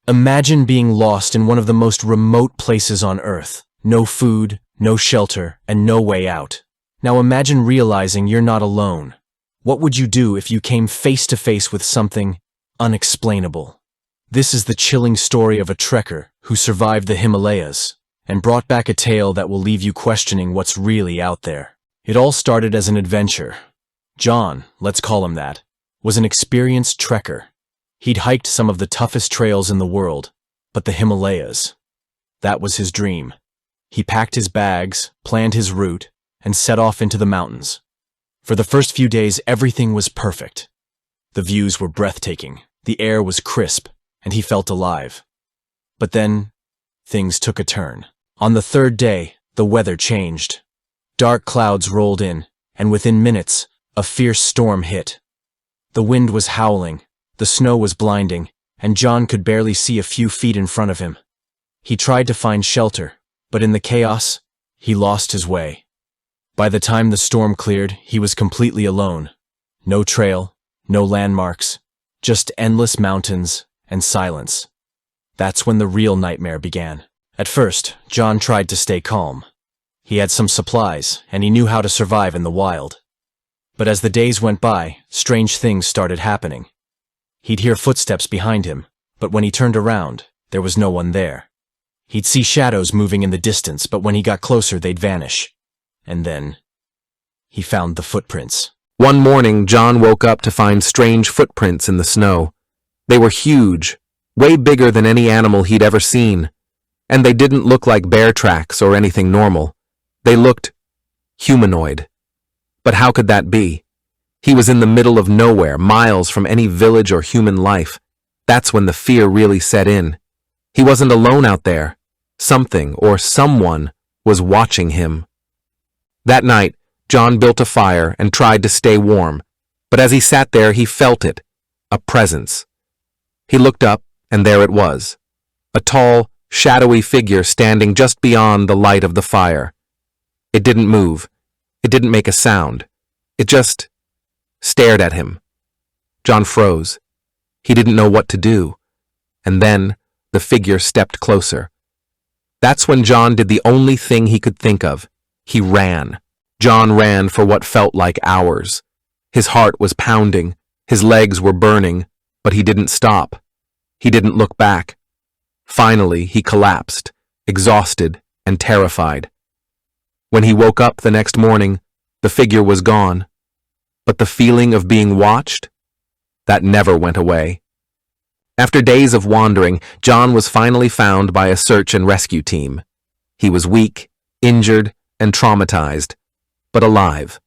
Imagine being lost in one of the most remote places on Earth. No food, no shelter, and no way out. Now imagine realizing you're not alone. What would you do if you came face to face with something unexplainable? This is the chilling story of a trekker who survived the Himalayas and brought back a tale that will leave you questioning what's really out there. It all started as an adventure. John, let's call him that, was an experienced trekker. He'd hiked some of the toughest trails in the world, but the Himalayas, that was his dream. He packed his bags, planned his route, and set off into the mountains. For the first few days, everything was perfect. The views were breathtaking, the air was crisp, and he felt alive. But then, things took a turn. On the third day, the weather changed. Dark clouds rolled in, and within minutes, a fierce storm hit. The wind was howling, the snow was blinding, and John could barely see a few feet in front of him. He tried to find shelter, but in the chaos, he lost his way. By the time the storm cleared, he was completely alone. No trail, no landmarks, just endless mountains and silence. That's when the real nightmare began. At first, John tried to stay calm. He had some supplies, and he knew how to survive in the wild. But as the days went by, strange things started happening. He'd hear footsteps behind him, but when he turned around, there was no one there. He'd see shadows moving in the distance, but when he got closer, they'd vanish. And then, he found the footprints. One morning, John woke up to find strange footprints in the snow. They were huge, way bigger than any animal he'd ever seen. And they didn't look like bear tracks or anything normal. They looked humanoid. But how could that be? He was in the middle of nowhere, miles from any village or human life. That's when the fear really set in. He wasn't alone out there. Something or someone was watching him. That night, John built a fire and tried to stay warm, but as he sat there, he felt it, a presence. He looked up, and there it was, a tall, shadowy figure standing just beyond the light of the fire. It didn't move. It didn't make a sound. It just stared at him. John froze. He didn't know what to do. And then the figure stepped closer. That's when John did the only thing he could think of. He ran. John ran for what felt like hours. His heart was pounding. His legs were burning, but he didn't stop. He didn't look back. Finally, he collapsed, exhausted and terrified. When he woke up the next morning, the figure was gone. But the feeling of being watched? That never went away. After days of wandering, John was finally found by a search and rescue team. He was weak, injured, and traumatized, but alive.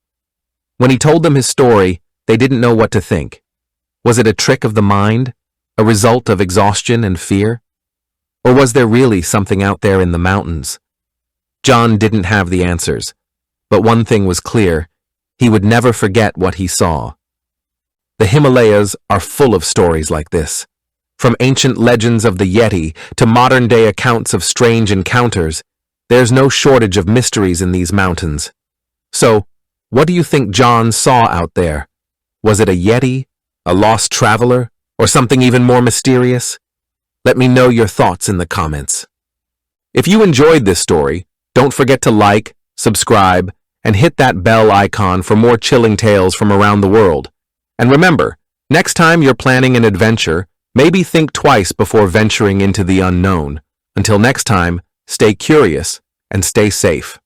When he told them his story, they didn't know what to think. Was it a trick of the mind? A result of exhaustion and fear? Or was there really something out there in the mountains? John didn't have the answers, but one thing was clear. He would never forget what he saw. The Himalayas are full of stories like this. From ancient legends of the Yeti to modern-day accounts of strange encounters, there's no shortage of mysteries in these mountains. So, what do you think John saw out there? Was it a Yeti, a lost traveler, or something even more mysterious? Let me know your thoughts in the comments. If you enjoyed this story, don't forget to like, subscribe, and hit that bell icon for more chilling tales from around the world. And remember, next time you're planning an adventure, maybe think twice before venturing into the unknown. Until next time, stay curious and stay safe.